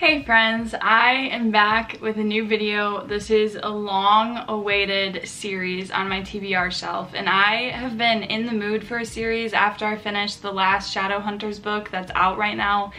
Hey friends, I am back with a new video. This is a long-awaited series on my TBR shelf, and I have been in the mood for a series after I finished the last Shadowhunters book that's out right now.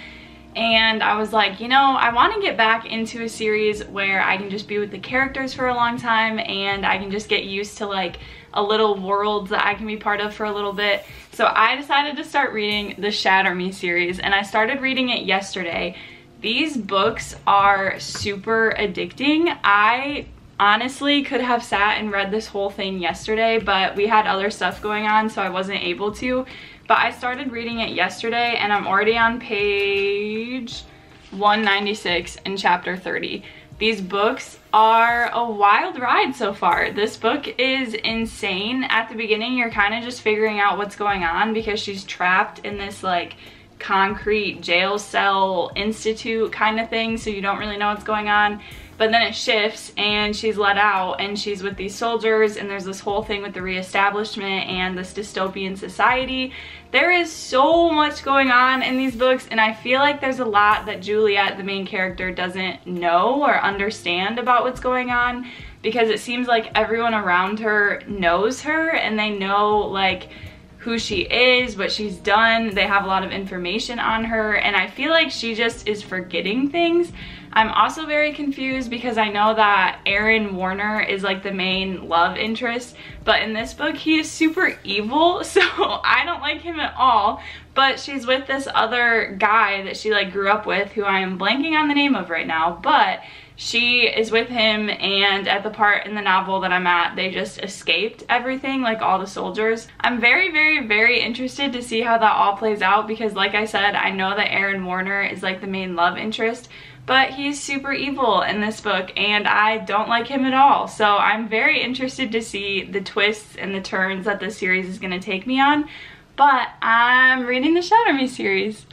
And I was like, you know, I want to get back into a series where I can just be with the characters for a long time and I can just get used to like a little world that I can be part of for a little bit. So I decided to start reading the Shatter Me series, and I started reading it yesterday. These books are super addicting. I honestly could have sat and read this whole thing yesterday, but we had other stuff going on, so I wasn't able to. But I started reading it yesterday, and I'm already on page 196 in chapter 30. These books are a wild ride so far. This book is insane. At the beginning, you're kind of just figuring out what's going on because she's trapped in this like concrete jail cell institute kind of thing, so you don't really know what's going on. But then it shifts and she's let out and she's with these soldiers, and there's this whole thing with the reestablishment and this dystopian society. There is so much going on in these books, and I feel like there's a lot that Juliet, the main character, doesn't know or understand about what's going on, because it seems like everyone around her knows her and they know like who she is, what she's done. They have a lot of information on her, and I feel like she just is forgetting things. I'm also very confused because I know that Aaron Warner is like the main love interest, but in this book he is super evil, so I don't like him at all. But she's with this other guy that she like grew up with, who I am blanking on the name of right now, but she is with him, and at the part in the novel that I'm at, they just escaped everything, like all the soldiers. I'm very interested to see how that all plays out, because like I said, I know that Aaron Warner is like the main love interest, but he's super evil in this book and I don't like him at all. So I'm very interested to see the twists and the turns that this series is going to take me on. But I'm reading the Shatter Me series.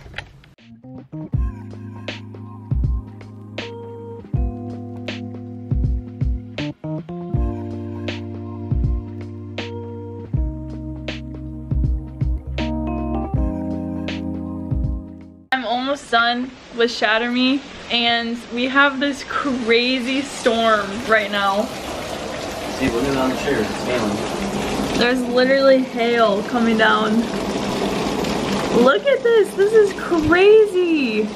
I'm almost done with Shatter Me, and we have this crazy storm right now. See, look at it on the chair, it's hailing. There's literally hail coming down. Look at this, this is crazy.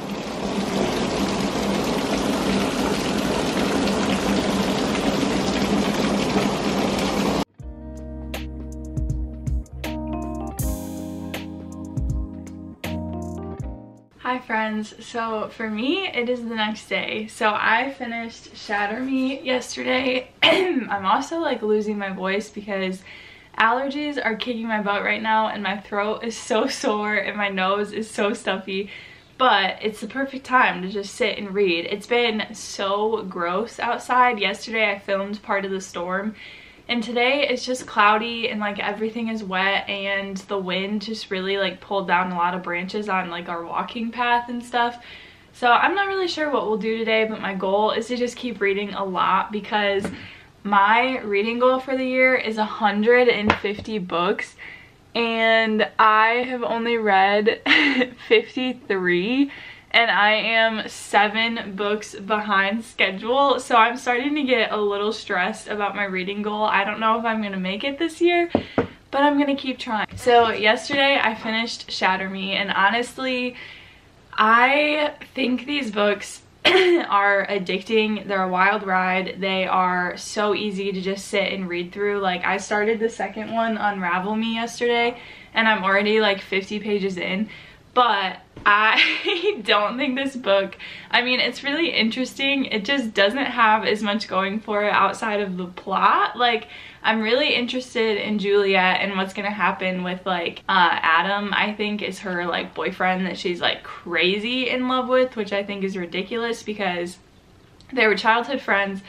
Hi friends, so for me it is the next day. So I finished Shatter Me yesterday. I'm also like losing my voice because allergies are kicking my butt right now, and my throat is so sore and my nose is so stuffy, but it's the perfect time to just sit and read. It's been so gross outside. Yesterday I filmed part of the storm, and today it's just cloudy and like everything is wet, and the wind just really like pulled down a lot of branches on like our walking path and stuff. So I'm not really sure what we'll do today, but my goal is to just keep reading a lot, because my reading goal for the year is 150 books, and I have only read 53. And I am 7 books behind schedule, so I'm starting to get a little stressed about my reading goal. I don't know if I'm gonna make it this year, but I'm gonna keep trying. So yesterday I finished Shatter Me, and honestly, I think these books are addicting. They're a wild ride. They are so easy to just sit and read through. Like, I started the second one, Unravel Me, yesterday, and I'm already like 50 pages in. But I don't think this book, I mean, it's really interesting. It just doesn't have as much going for it outside of the plot. Like, I'm really interested in Juliet and what's gonna happen with like Adam, I think, is her like boyfriend that she's like crazy in love with, which I think is ridiculous because they were childhood friends.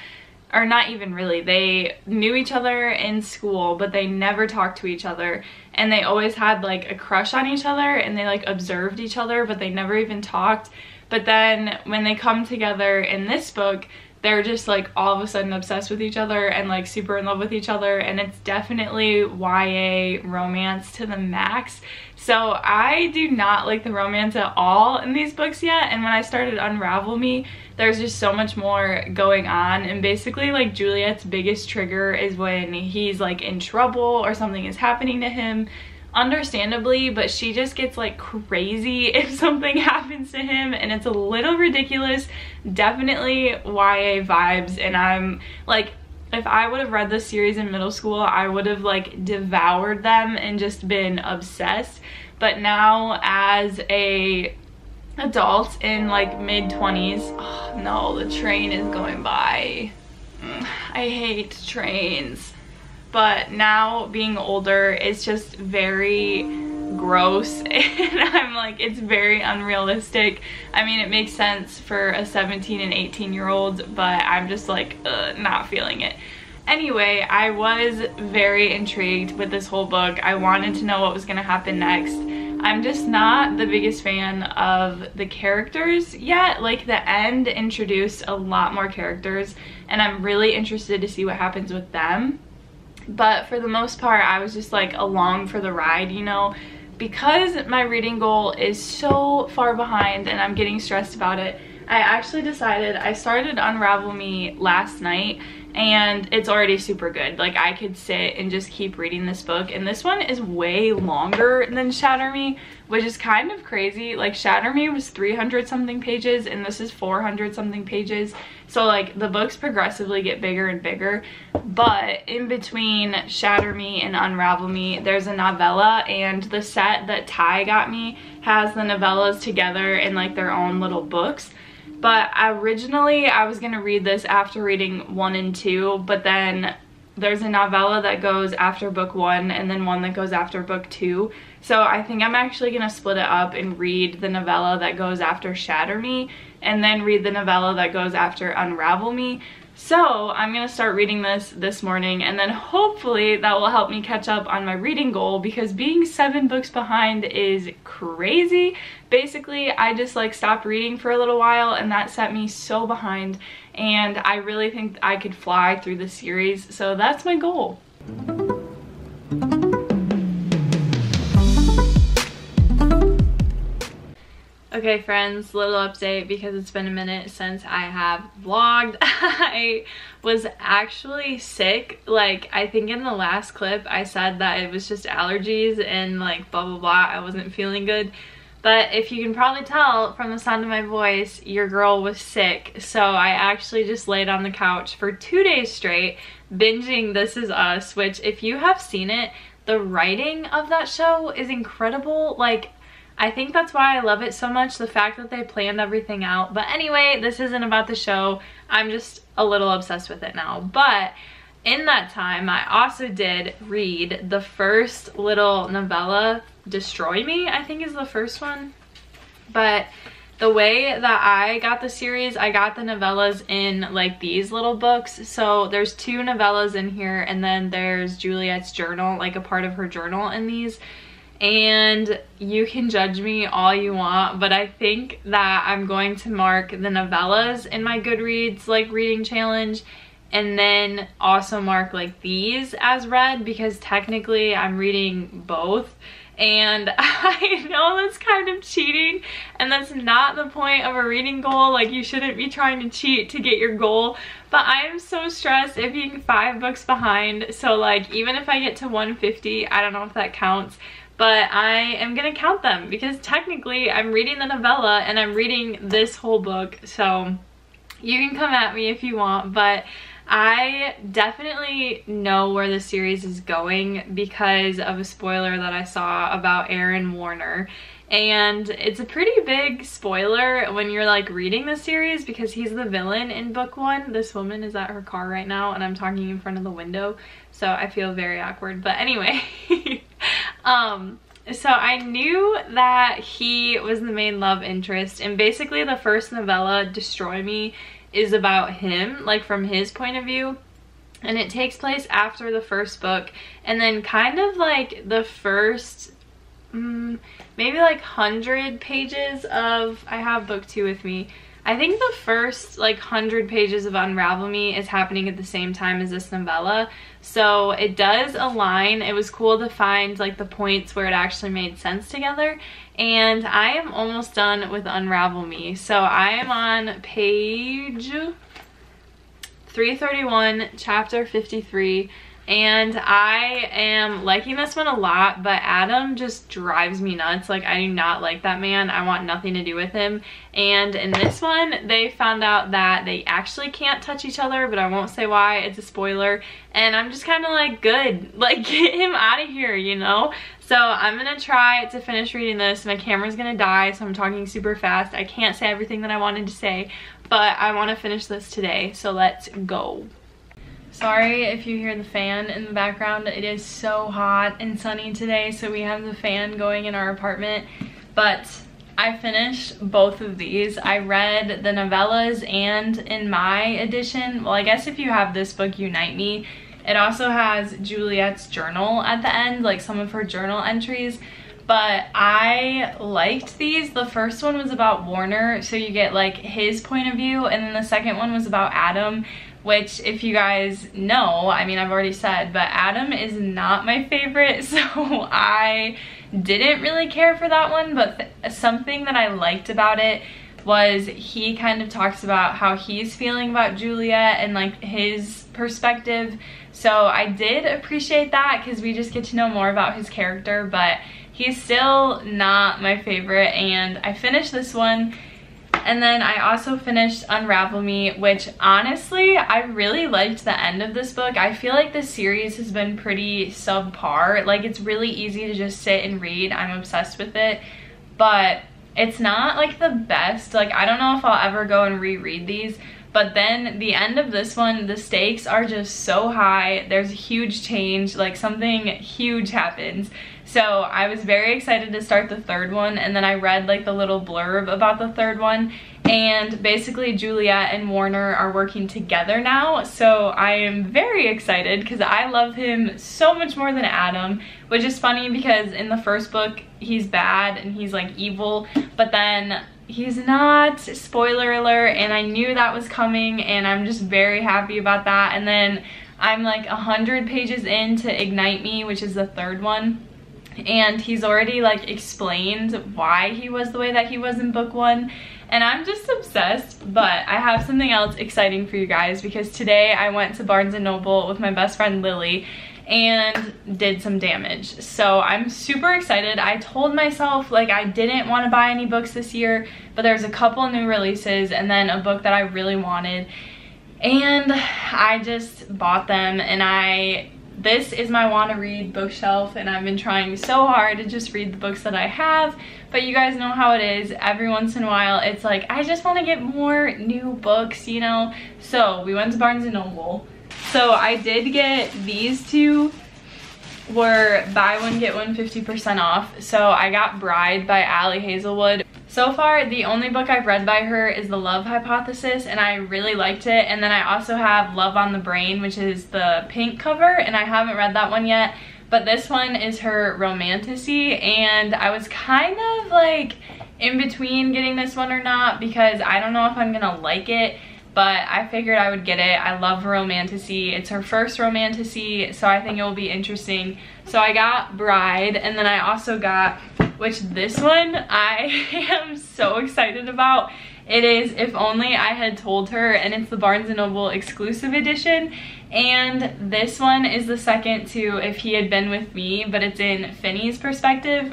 Or not even really, they knew each other in school, but they never talked to each other, and they always had like a crush on each other, and they like observed each other, but they never even talked. But then when they come together in this book, they're just like all of a sudden obsessed with each other and like super in love with each other, and it's definitely YA romance to the max. So I do not like the romance at all in these books yet, and when I started Unravel Me, there's just so much more going on, and basically like Juliet's biggest trigger is when he's like in trouble or something is happening to him, understandably, but she just gets like crazy if something happens to him, and it's a little ridiculous. Definitely YA vibes, and I'm like, if I would have read this series in middle school, I would have like devoured them and just been obsessed. But now as a adult in like mid-20s, oh no, the train is going by. I hate trains. But now being older, it's just very gross, and I'm like, it's very unrealistic. I mean, it makes sense for a 17 and 18-year-old, but I'm just like not feeling it. Anyway, I was very intrigued with this whole book. I wanted to know what was gonna happen next. I'm just not the biggest fan of the characters yet. Like, the end introduced a lot more characters, and I'm really interested to see what happens with them. But for the most part, I was just like along for the ride, you know, because my reading goal is so far behind and I'm getting stressed about it. I actually decided, I started Unravel Me last night, and it's already super good. Like, I could sit and just keep reading this book, and this one is way longer than Shatter Me, which is kind of crazy. Like, Shatter Me was 300 something pages and this is 400 something pages, so like the books progressively get bigger and bigger. But in between Shatter Me and Unravel Me, there's a novella, and the set that Ty got me has the novellas together in like their own little books. But originally I was gonna read this after reading 1 and 2, but then there's a novella that goes after book 1 and then one that goes after book 2. So I think I'm actually gonna split it up and read the novella that goes after Shatter Me and then read the novella that goes after Unravel Me. So I'm gonna start reading this morning, and then hopefully that will help me catch up on my reading goal, because being 7 books behind is crazy. Basically, I just like stopped reading for a little while, and that set me so behind, and I really think I could fly through the series, so that's my goal. Okay friends, little update because it's been a minute since I have vlogged. I was actually sick. Like, I think in the last clip I said that it was just allergies and like blah blah blah, I wasn't feeling good. But if you can probably tell from the sound of my voice, your girl was sick. So I actually just laid on the couch for 2 days straight binging This Is Us, which if you have seen it, the writing of that show is incredible. Like, I think that's why I love it so much, the fact that they planned everything out. But anyway, this isn't about the show. I'm just a little obsessed with it now. But in that time, I also did read the first little novella, Destroy Me, I think is the first one. But the way that I got the series, I got the novellas in like these little books. So there's 2 novellas in here, and then there's Juliet's journal, like a part of her journal in these. And you can judge me all you want, but I think that I'm going to mark the novellas in my Goodreads like reading challenge, and then also mark like these as read, because technically I'm reading both. And I know that's kind of cheating, and that's not the point of a reading goal. Like, you shouldn't be trying to cheat to get your goal, but I am so stressed at being 5 books behind. So like, even if I get to 150, I don't know if that counts, but I am gonna count them because technically I'm reading the novella and I'm reading this whole book. So you can come at me if you want, but I definitely know where the series is going because of a spoiler that I saw about Aaron Warner. And it's a pretty big spoiler when you're like reading the series, because he's the villain in book 1. This woman is at her car right now and I'm talking in front of the window, so I feel very awkward. But anyway, so I knew that he was the main love interest, and basically the first novella, Destroy Me, is about him, like from his point of view, and it takes place after the first book, and then kind of like the first maybe like 100 pages of, I have book 2 with me, I think the first like 100 pages of Unravel Me is happening at the same time as this novella, so it does align. It was cool to find like the points where it actually made sense together, and I am almost done with Unravel Me. So I am on page 331, chapter 53, and I am liking this one a lot, but Adam just drives me nuts. Like, I do not like that man. I want nothing to do with him. And in this one, they found out that they actually can't touch each other, but I won't say why. It's a spoiler. And I'm just kind of like, good. Like, get him out of here, you know? So I'm gonna try to finish reading this. My camera's gonna die, so I'm talking super fast. I can't say everything that I wanted to say, but I want to finish this today, so let's go. Sorry if you hear the fan in the background. It is so hot and sunny today, so we have the fan going in our apartment. But I finished both of these. I read the novellas, and in my edition, well, I guess if you have this book, Unite Me, it also has Juliet's journal at the end, like some of her journal entries. But I liked these. The first one was about Warner, so you get like his point of view, and then the second one was about Adam, which, if you guys know, I mean, I've already said, but Adam is not my favorite, so I didn't really care for that one. But something that I liked about it was he kind of talks about how he's feeling about Juliet and like his perspective. So I did appreciate that, because we just get to know more about his character, but he's still not my favorite. And I finished this one, and then I also finished Unravel Me, which honestly, I really liked the end of this book. I feel like this series has been pretty subpar. Like, it's really easy to just sit and read. I'm obsessed with it, but it's not like the best. Like, I don't know if I'll ever go and reread these, but then the end of this one, the stakes are just so high. There's a huge change, like something huge happens. So I was very excited to start the third one, and then I read like the little blurb about the third one, and basically Juliet and Warner are working together now. So I am very excited, because I love him so much more than Adam, which is funny because in the first book he's bad and he's like evil, but then he's not, spoiler alert, and I knew that was coming, and I'm just very happy about that. And then I'm like 100 pages into Ignite Me, which is the third one, and he's already like explained why he was the way that he was in book one, and I'm just obsessed. But I have something else exciting for you guys, because today I went to Barnes & Noble with my best friend Lily and did some damage. So I'm super excited. I told myself like I didn't want to buy any books this year, but there's a couple new releases and then a book that I really wanted, and I just bought them. And this is my want to read bookshelf, and I've been trying so hard to just read the books that I have, but you guys know how it is. Every once in a while it's like I just want to get more new books, you know. So we went to Barnes & Noble. So I did get these two, were buy one get one 50% off. So I got Bride by Ali Hazelwood. So far, the only book I've read by her is The Love Hypothesis, and I really liked it. And then I also have Love on the Brain, which is the pink cover, and I haven't read that one yet. But this one is her romantasy, and I was kind of like in between getting this one or not, because I don't know if I'm gonna like it, but I figured I would get it. I love romantasy. It's her first romantasy, so I think it will be interesting. So I got Bride, and then I also got, which this one I am so excited about. It is If Only I Had Told Her, and it's the Barnes & Noble exclusive edition. And this one is the second to If He Had Been With Me, but it's in Finn's perspective,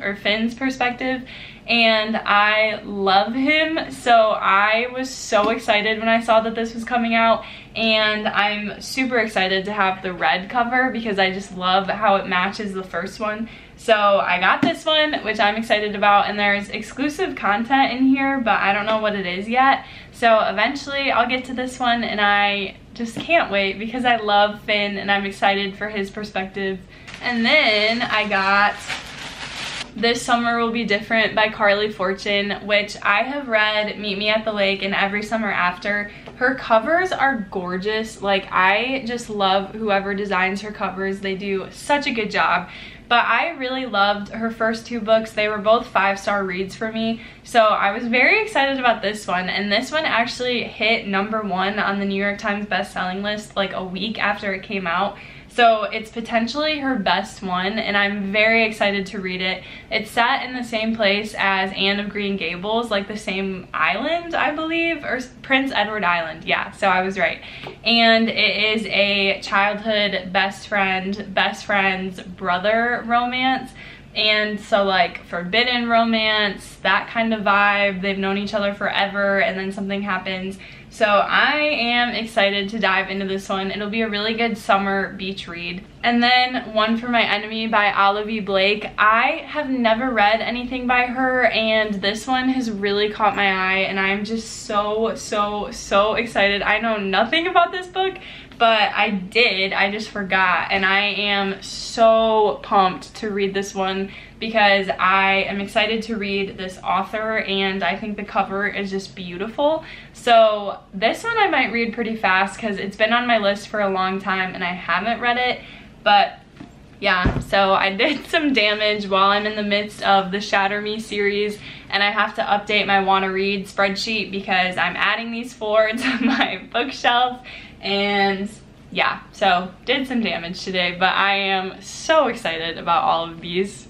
and I love him. So I was so excited when I saw that this was coming out, and I'm super excited to have the red cover because I just love how it matches the first one. So I got this one, which I'm excited about, and there's exclusive content in here, but I don't know what it is yet. So eventually I'll get to this one, and I just can't wait because I love Finn and I'm excited for his perspective. And then I got This Summer Will Be Different by Carly Fortune, which I have read Meet Me at the Lake and Every Summer After. Her covers are gorgeous. Like, I just love whoever designs her covers. They do such a good job. But I really loved her first 2 books. They were both 5-star reads for me. So I was very excited about this one. And this one actually hit #1 on the New York Times bestselling list like a week after it came out. So it's potentially her best one, and I'm very excited to read it. It's set in the same place as Anne of Green Gables, like the same island, I believe, or Prince Edward Island. Yeah, so I was right. And it is a childhood best friend's brother romance. And so like forbidden romance, that kind of vibe. They've known each other forever and then something happens. So I am excited to dive into this one. It'll be a really good summer beach read. And then One for My Enemy by Olivia Blake. I have never read anything by her, and this one has really caught my eye, and I'm just so excited. I know nothing about this book, but I just forgot, and I am so pumped to read this one because I am excited to read this author, and I think the cover is just beautiful. So this one I might read pretty fast because it's been on my list for a long time and I haven't read it. But yeah, so I did some damage while I'm in the midst of the Shatter Me series, and I have to update my wanna read spreadsheet because I'm adding these 4 to my bookshelf. And yeah, so did some damage today, but I am so excited about all of these.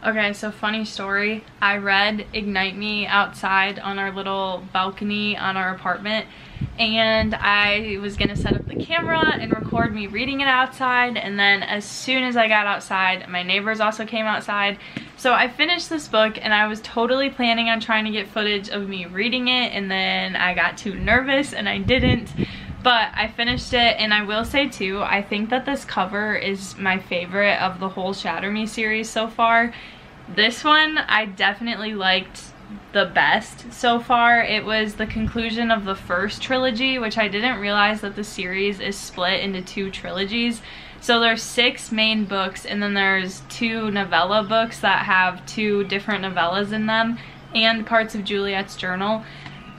Okay, so funny story. I read Ignite Me outside on our little balcony on our apartment, and I was gonna set up the camera and record me reading it outside, and then as soon as I got outside, my neighbors also came outside. So I finished this book and I was totally planning on trying to get footage of me reading it, and then I got too nervous and I didn't. But I finished it, and I will say too, I think that this cover is my favorite of the whole Shatter Me series so far. This one I definitely liked the best so far. It was the conclusion of the first trilogy, which I didn't realize that the series is split into 2 trilogies. So there's 6 main books, and then there's 2 novella books that have 2 different novellas in them, and parts of Juliet's journal.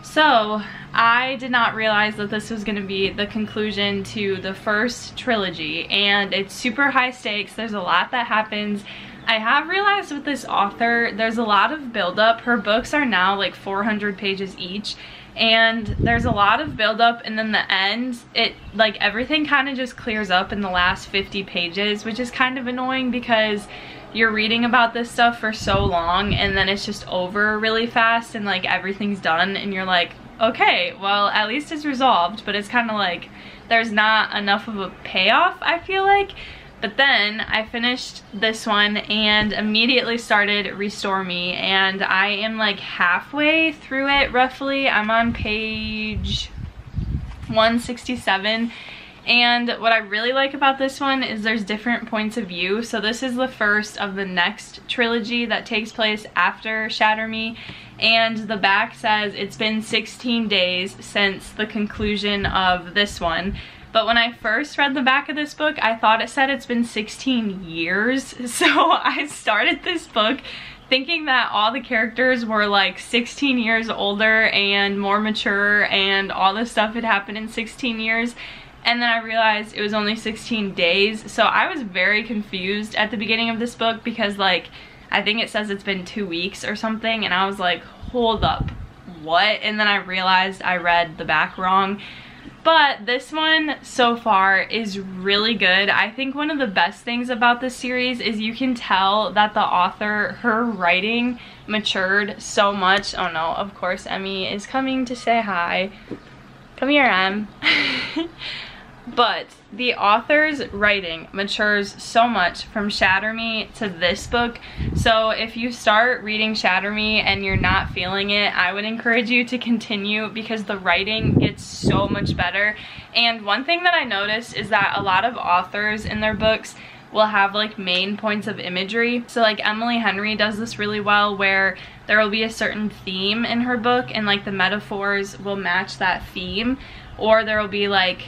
So I did not realize that this was going to be the conclusion to the first trilogy, and it's super high stakes. There's a lot that happens. I have realized with this author, there's a lot of buildup. Her books are now like 400 pages each, and there's a lot of buildup, and then the end, like everything kind of just clears up in the last 50 pages, which is kind of annoying because you're reading about this stuff for so long and then it's just over really fast and like everything's done and you're like, okay, well at least it's resolved, but it's kind of like there's not enough of a payoff, I feel like. But then I finished this one and immediately started Restore Me, and I am like halfway through it roughly. I'm on page 167. And what I really like about this one is there's different points of view. So this is the first of the next trilogy that takes place after Shatter Me. And the back says it's been 16 days since the conclusion of this one. But when I first read the back of this book, I thought it said it's been 16 years. So I started this book thinking that all the characters were like 16 years older and more mature and all this stuff had happened in 16 years. And then I realized it was only 16 days. So I was very confused at the beginning of this book because like, I think it says it's been 2 weeks or something. And I was like, hold up, what? And then I realized I read the back wrong. But this one so far is really good. I think one of the best things about this series is you can tell that the author, her writing matured so much. Oh no, of course Emmy is coming to say hi. Come here, Em. But the author's writing matures so much from Shatter Me to this book. So if you start reading Shatter Me and you're not feeling it, I would encourage you to continue because the writing gets so much better. And one thing that I noticed is that a lot of authors in their books will have like main points of imagery. So like Emily Henry does this really well where there will be a certain theme in her book and like the metaphors will match that theme, or there will be like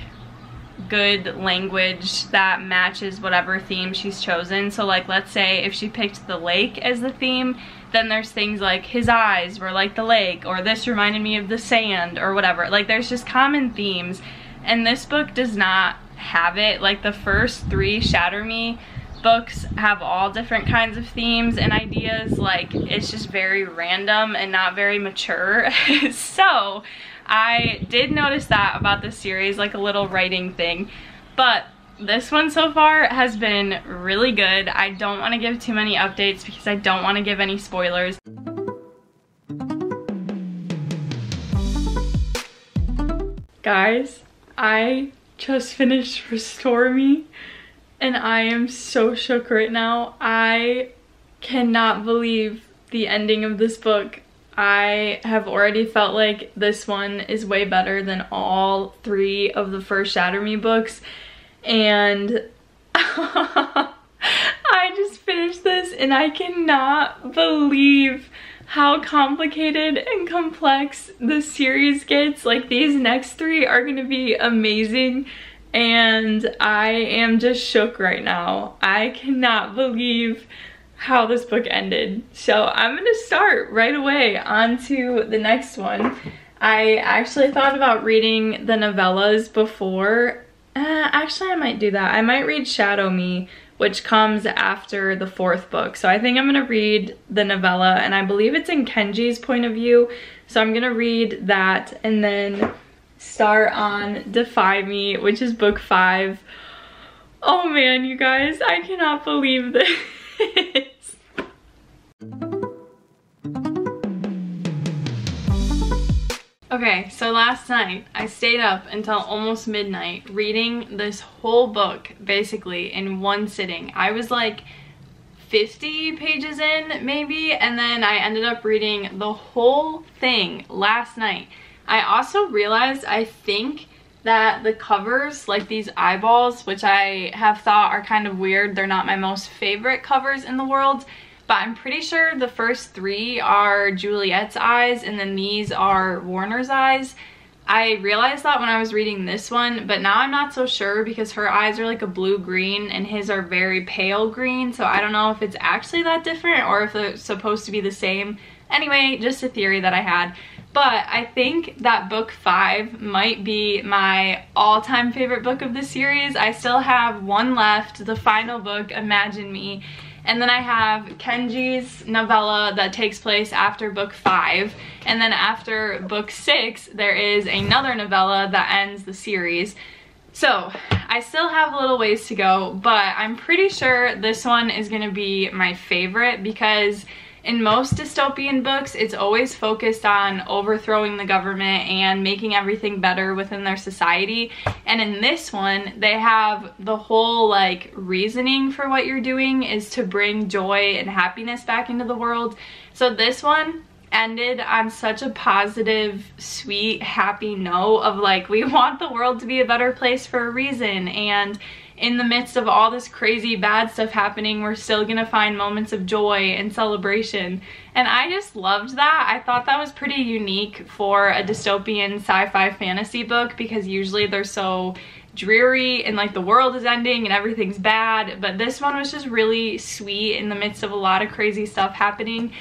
good language that matches whatever theme she's chosen. So like, let's say if she picked the lake as the theme, then there's things like his eyes were like the lake, or this reminded me of the sand, or whatever. Like, there's just common themes, and this book does not have it. Like, the first 3 Shatter Me books have all different kinds of themes and ideas. Like, it's just very random and not very mature. So I did notice that about this series, like a little writing thing. But this one so far has been really good. I don't want to give too many updates because I don't want to give any spoilers. Guys, I just finished Restore Me and I am so shook right now. I cannot believe the ending of this book. I have already felt like this one is way better than all 3 of the first Shatter Me books. And I just finished this and I cannot believe how complicated and complex this series gets. Like, these next 3 are gonna be amazing and I am just shook right now. I cannot believe how this book ended. So I'm gonna start right away on to the next one. I actually thought about reading the novellas before. Actually, I might do that. I might read Shadow Me, which comes after the 4th book. So I think I'm gonna read the novella, and I believe it's in Kenji's point of view. So I'm gonna read that and then start on Defy Me, which is book 5. Oh man, you guys, I cannot believe this. Okay, so last night I stayed up until almost midnight reading this whole book basically in one sitting. I was like 50 pages in maybe, and then I ended up reading the whole thing last night. I also realized, I think, that the covers, like these eyeballs, which I have thought are kind of weird, they're not my most favorite covers in the world, but I'm pretty sure the first 3 are Juliet's eyes and then these are Warner's eyes. I realized that when I was reading this one, but now I'm not so sure because her eyes are like a blue-green and his are very pale green, so I don't know if it's actually that different or if it's supposed to be the same. Anyway, just a theory that I had. But I think that book 5 might be my all-time favorite book of the series. I still have one left, the final book, Imagine Me. And then I have Kenji's novella that takes place after book 5. And then after book 6, there is another novella that ends the series. So I still have a little ways to go, but I'm pretty sure this one is gonna be my favorite because in most dystopian books, it's always focused on overthrowing the government and making everything better within their society. And in this one, they have the whole like reasoning for what you're doing is to bring joy and happiness back into the world. So this one ended on such a positive, sweet, happy note of like, we want the world to be a better place for a reason, and in the midst of all this crazy bad stuff happening, we're still gonna find moments of joy and celebration. And I just loved that. I thought that was pretty unique for a dystopian sci-fi fantasy book because usually they're so dreary and like the world is ending and everything's bad, but this one was just really sweet in the midst of a lot of crazy stuff happening.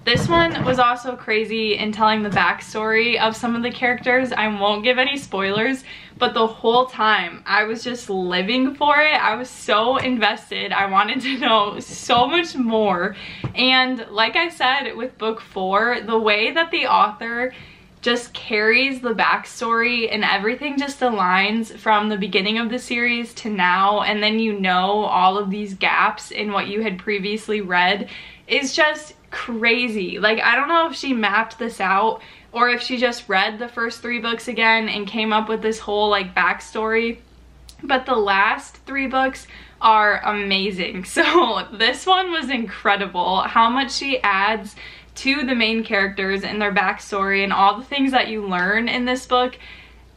This one was also crazy in telling the backstory of some of the characters. I won't give any spoilers, but the whole time I was just living for it. I was so invested. I wanted to know so much more. And like I said with book 4, the way that the author just carries the backstory and everything just aligns from the beginning of the series to now, and then you know all of these gaps in what you had previously read is just crazy. Like, I don't know if she mapped this out or if she just read the first 3 books again and came up with this whole like backstory, but the last 3 books are amazing. So this one was incredible, how much she adds to the main characters and their backstory and all the things that you learn in this book.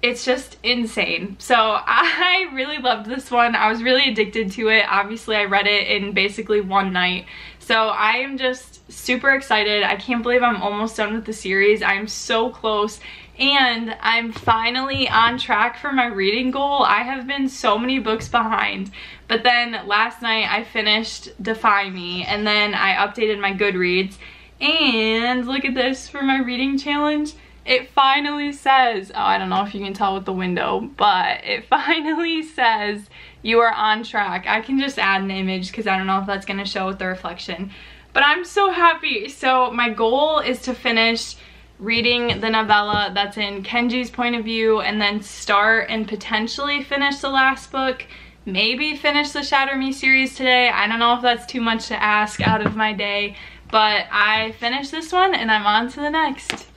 It's just insane. So I really loved this one. I was really addicted to it. Obviously, I read it in basically one night. So I am just super excited. I can't believe I'm almost done with the series. I'm so close. And I'm finally on track for my reading goal. I have been so many books behind, but then last night I finished Defy Me, and then I updated my Goodreads, and look at this for my reading challenge. It finally says, oh, I don't know if you can tell with the window, but it finally says you are on track. I can just add an image because I don't know if that's going to show with the reflection, but I'm so happy. So my goal is to finish reading the novella that's in Kenji's point of view, and then start and potentially finish the last book, maybe finish the Shatter Me series today. I don't know if that's too much to ask out of my day, but I finished this one and I'm on to the next.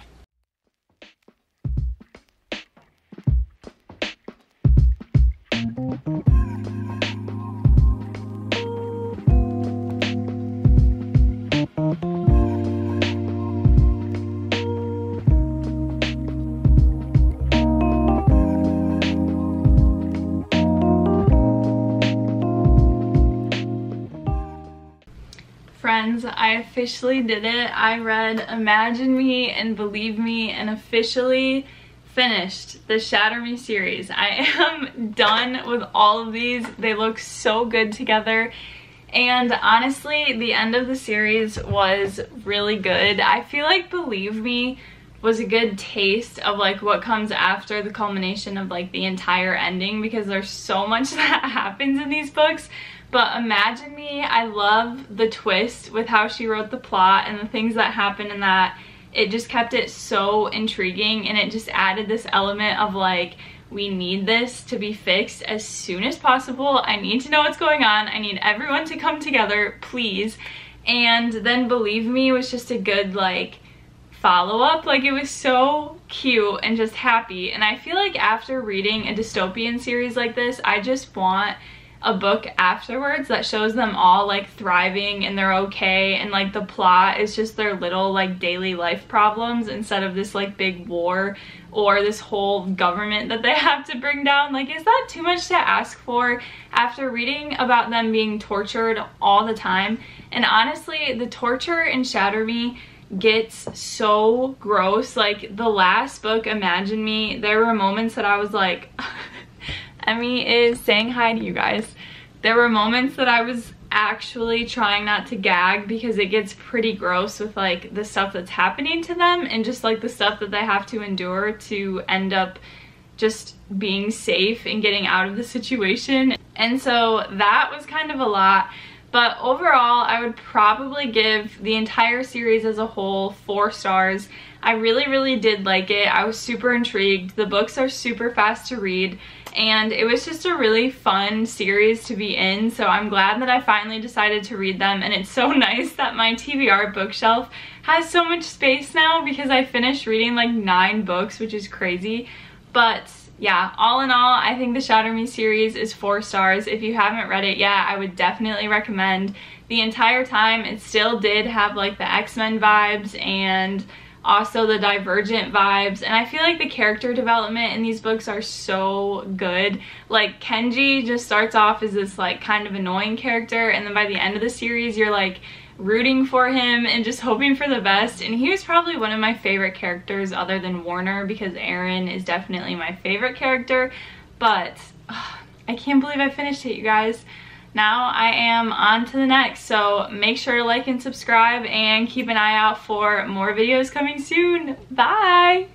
Friends, I officially did it. I read Imagine Me and Believe Me and officially finished the Shatter Me series. I am done with all of these. They look so good together. And honestly, the end of the series was really good. I feel like Believe Me was a good taste of like what comes after the culmination of like the entire ending, because there's so much that happens in these books. But Imagine Me, I love the twist with how she wrote the plot and the things that happened in that. It just kept it so intriguing, and it just added this element of like, we need this to be fixed as soon as possible. I need to know what's going on. I need everyone to come together, please. And then Believe Me was just a good like follow-up. Like, it was so cute and just happy. And I feel like after reading a dystopian series like this, I just want a book afterwards that shows them all like thriving and they're okay, and like the plot is just their little like daily life problems instead of this like big war or this whole government that they have to bring down. Like, is that too much to ask for after reading about them being tortured all the time? And honestly, the torture in Shatter Me gets so gross. Like, the last book, Imagine Me, there were moments that I was like Emmy is saying hi to you guys. There were moments that I was actually trying not to gag, because it gets pretty gross with like the stuff that's happening to them and just like the stuff that they have to endure to end up just being safe and getting out of the situation. And so that was kind of a lot. But overall, I would probably give the entire series as a whole 4 stars. I really did like it. I was super intrigued. The books are super fast to read, and it was just a really fun series to be in, so I'm glad that I finally decided to read them. And it's so nice that my TBR bookshelf has so much space now, because I finished reading like 9 books, which is crazy. But yeah, all in all, I think the Shatter Me series is 4 stars. If you haven't read it yet, I would definitely recommend. The entire time, it still did have like the X-Men vibes and also the Divergent vibes, and I feel like the character development in these books are so good. Like, Kenji just starts off as this like kind of annoying character, and then by the end of the series you're like rooting for him and just hoping for the best. And he was probably one of my favorite characters other than Warner, because Aaron is definitely my favorite character. But I can't believe I finished it, you guys. Now I am on to the next, so make sure to like and subscribe and keep an eye out for more videos coming soon. Bye!